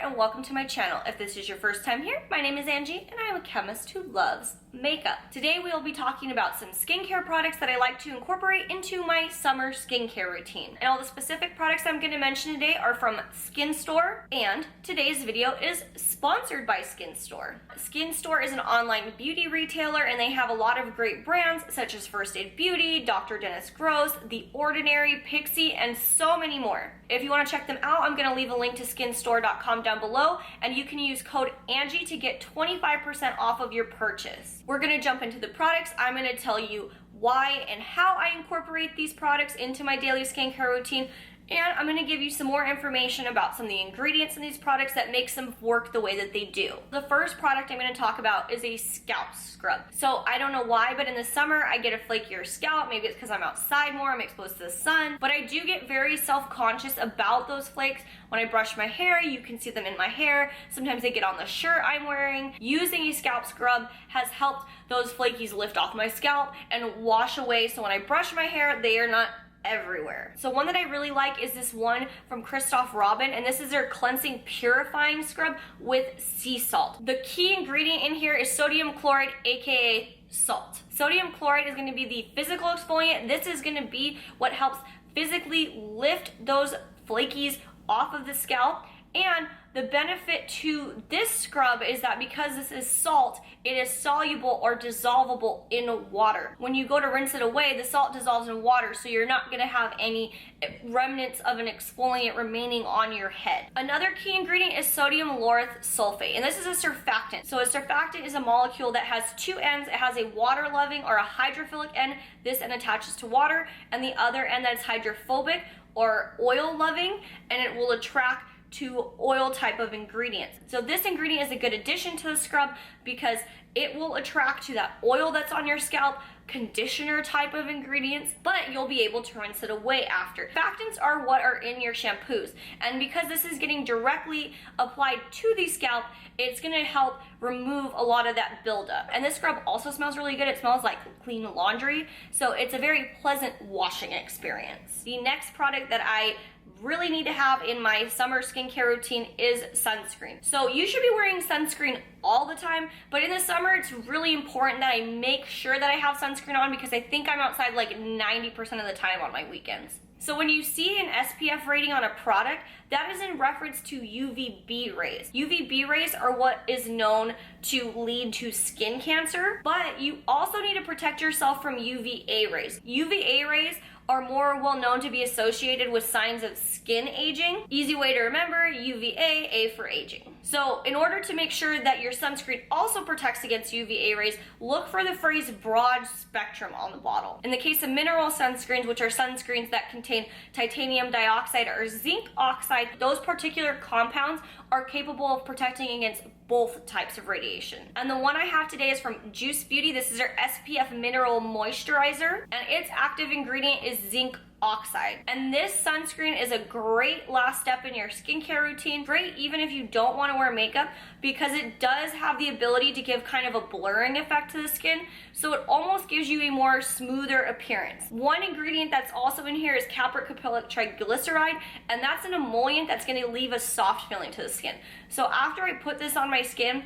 and welcome to my channel. If this is your first time here, my name is Angie and I am a chemist who loves makeup. Today we will be talking about some skincare products that I like to incorporate into my summer skincare routine. And all the specific products I'm going to mention today are from Skinstore, and today's video is sponsored by Skinstore. Skinstore is an online beauty retailer and they have a lot of great brands such as First Aid Beauty, Dr. Dennis Gross, The Ordinary, Pixi, and so many more. If you want to check them out, I'm going to leave a link to skinstore.com down below, and you can use code Angie to get 25% off of your purchase. We're going to jump into the products. I'm going to tell you why and how I incorporate these products into my daily skincare routine, and I'm going to give you some more information about some of the ingredients in these products that makes them work the way that they do. The first product I'm going to talk about is a scalp scrub. So I don't know why, but in the summer I get a flakier scalp. Maybe it's because I'm outside more, I'm exposed to the sun, but I do get very self-conscious about those flakes. When I brush my hair, you can see them in my hair. Sometimes they get on the shirt I'm wearing. Using a scalp scrub has helped those flakies lift off my scalp and wash away, so when I brush my hair, they are not everywhere. So one that I really like is this one from Christophe, and this is their cleansing purifying scrub with sea salt. The key ingredient in here is sodium chloride, aka salt. Sodium chloride is going to be the physical exfoliant. This is going to be what helps physically lift those flakies off of the scalp. And the benefit to this scrub is that because this is salt, it is soluble or dissolvable in water. When you go to rinse it away, the salt dissolves in water, so you're not going to have any remnants of an exfoliant remaining on your head. Another key ingredient is sodium Laureth sulfate, and this is a surfactant. So a surfactant is a molecule that has two ends. It has a water-loving or a hydrophilic end. This end attaches to water, and the other end that is hydrophobic or oil-loving, and it will attract to oil type of ingredients. So this ingredient is a good addition to the scrub because it will attract to that oil that's on your scalp, conditioner type of ingredients, but you'll be able to rinse it away after. Surfactants are what are in your shampoos, and because this is getting directly applied to the scalp, it's gonna help remove a lot of that buildup. And this scrub also smells really good. It smells like clean laundry, so it's a very pleasant washing experience. The next product that I really need to have in my summer skincare routine is sunscreen. So you should be wearing sunscreen all the time, but in the summer it's really important that I make sure that I have sunscreen on because I think I'm outside like 90% of the time on my weekends. So when you see an SPF rating on a product, that is in reference to UVB rays. UVB rays are what is known to lead to skin cancer, but you also need to protect yourself from UVA rays. UVA rays are more well known to be associated with signs of skin aging. Easy way to remember, UVA, A for aging. So in order to make sure that your sunscreen also protects against UVA rays, look for the phrase broad spectrum on the bottle. In the case of mineral sunscreens, which are sunscreens that contain titanium dioxide or zinc oxide, those particular compounds are capable of protecting against both types of radiation. And the one I have today is from Juice Beauty. This is their SPF Mineral Moisturizer, and its active ingredient is zinc oxide. And this sunscreen is a great last step in your skincare routine. Great even if you don't want to wear makeup, because it does have the ability to give kind of a blurring effect to the skin, so it almost gives you a more smoother appearance. One ingredient that's also in here is Capric Triglyceride, and that's an emollient that's going to leave a soft feeling to the skin. So after I put this on my skin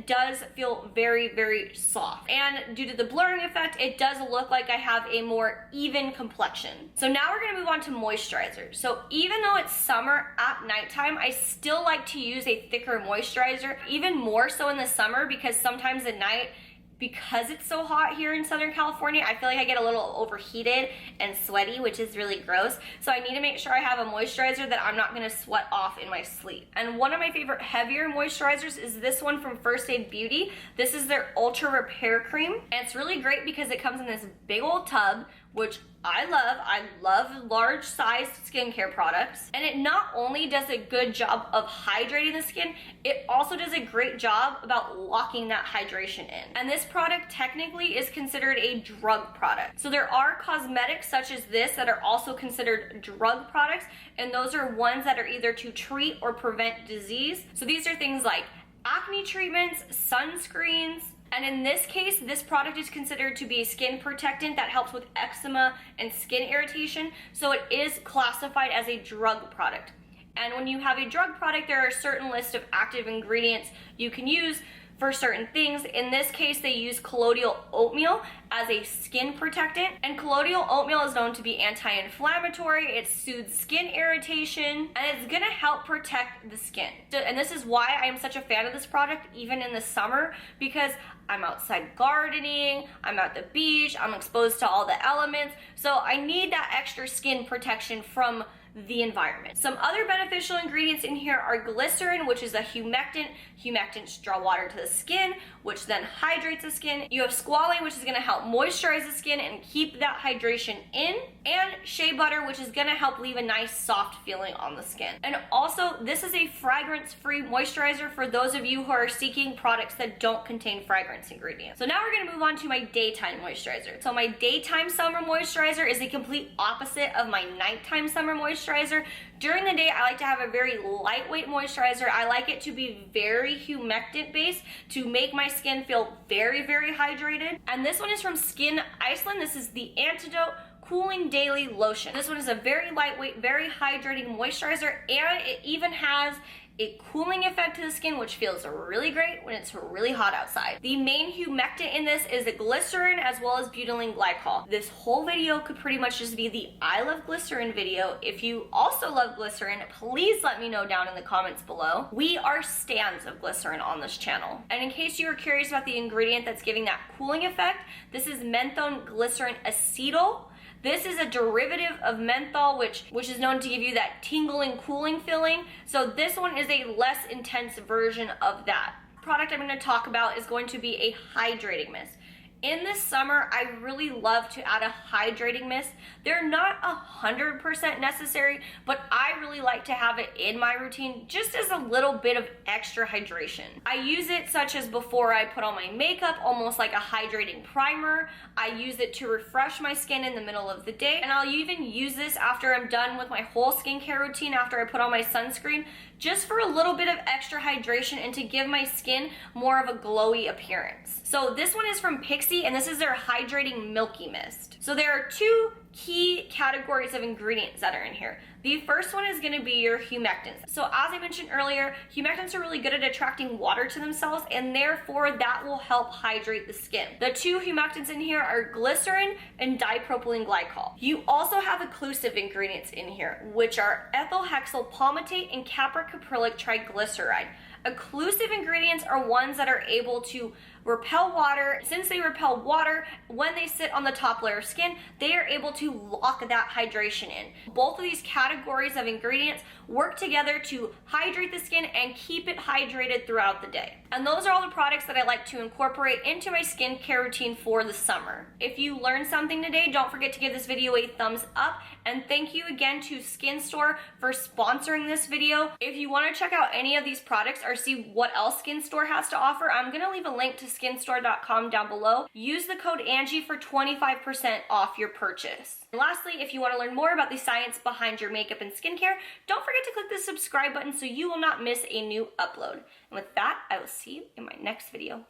does feel very, very soft. And due to the blurring effect, it does look like I have a more even complexion. So now we're going to move on to moisturizer. So even though it's summer at nighttime, I still like to use a thicker moisturizer, even more so in the summer, because sometimes at night, because it's so hot here in Southern California, I feel like I get a little overheated and sweaty, which is really gross. So I need to make sure I have a moisturizer that I'm not gonna sweat off in my sleep. And one of my favorite heavier moisturizers is this one from First Aid Beauty. This is their Ultra Repair Cream. And it's really great because it comes in this big old tub, which I love. I love large sized skincare products. And it not only does a good job of hydrating the skin, it also does a great job about locking that hydration in. And this product technically is considered a drug product. So there are cosmetics such as this that are also considered drug products, and those are ones that are either to treat or prevent disease. So these are things like acne treatments, sunscreens, and in this case, this product is considered to be a skin protectant that helps with eczema and skin irritation, so it is classified as a drug product. And when you have a drug product, there are a certain list of active ingredients you can use for certain things. In this case, they use colloidal oatmeal as a skin protectant, and colloidal oatmeal is known to be anti-inflammatory. It soothes skin irritation, and it's gonna help protect the skin. And this is why I am such a fan of this product, even in the summer, because I'm outside gardening, I'm at the beach, I'm exposed to all the elements, so I need that extra skin protection from the environment. Some other beneficial ingredients in here are glycerin, which is a humectant. Humectants draw water to the skin, which then hydrates the skin. You have squalane, which is gonna help moisturize the skin and keep that hydration in, and shea butter, which is gonna help leave a nice soft feeling on the skin. And also, this is a fragrance-free moisturizer for those of you who are seeking products that don't contain fragrance ingredients. So now we're gonna move on to my daytime moisturizer. So my daytime summer moisturizer is the complete opposite of my nighttime summer moisturizer. During the day, I like to have a very lightweight moisturizer. I like it to be very humectant based to make my skin feel very, very hydrated. And this one is from Skyn Iceland. This is the Antidote Cooling Daily Lotion. This one is a very lightweight, very hydrating moisturizer, and it even has a cooling effect to the skin, which feels really great when it's really hot outside. The main humectant in this is a glycerin as well as butylene glycol. This whole video could pretty much just be the I love glycerin video. If you also love glycerin, please let me know down in the comments below. We are stans of glycerin on this channel. And in case you were curious about the ingredient that's giving that cooling effect, this is Methone Glycerin Acetal. This is a derivative of menthol, which is known to give you that tingling, cooling feeling. So this one is a less intense version of that. The product I'm going to talk about is going to be a hydrating mist. In the summer, I really love to add a hydrating mist. They're not 100% necessary, but I really like to have it in my routine just as a little bit of extra hydration. I use it such as before I put on my makeup, almost like a hydrating primer. I use it to refresh my skin in the middle of the day, and I'll even use this after I'm done with my whole skincare routine, after I put on my sunscreen, just for a little bit of extra hydration and to give my skin more of a glowy appearance. So this one is from Pixi, and this is their Hydrating Milky Mist. So there are two key categories of ingredients that are in here. The first one is going to be your humectants. So as I mentioned earlier, humectants are really good at attracting water to themselves, and therefore that will help hydrate the skin. The two humectants in here are glycerin and dipropylene glycol. You also have occlusive ingredients in here, which are ethyl hexyl palmitate and Caprylic triglyceride. Occlusive ingredients are ones that are able to repel water. Since they repel water, when they sit on the top layer of skin, they are able to lock that hydration in. Both of these categories of ingredients work together to hydrate the skin and keep it hydrated throughout the day. And those are all the products that I like to incorporate into my skincare routine for the summer. If you learned something today, don't forget to give this video a thumbs up, and thank you again to Skinstore for sponsoring this video. If you want to check out any of these products or see what else Skinstore has to offer, I'm going to leave a link to skinstore.com down below. Use the code Angie for 25% off your purchase. And lastly, if you want to learn more about the science behind your makeup and skincare, don't forget to click the subscribe button so you will not miss a new upload. And with that, I will see you in my next video.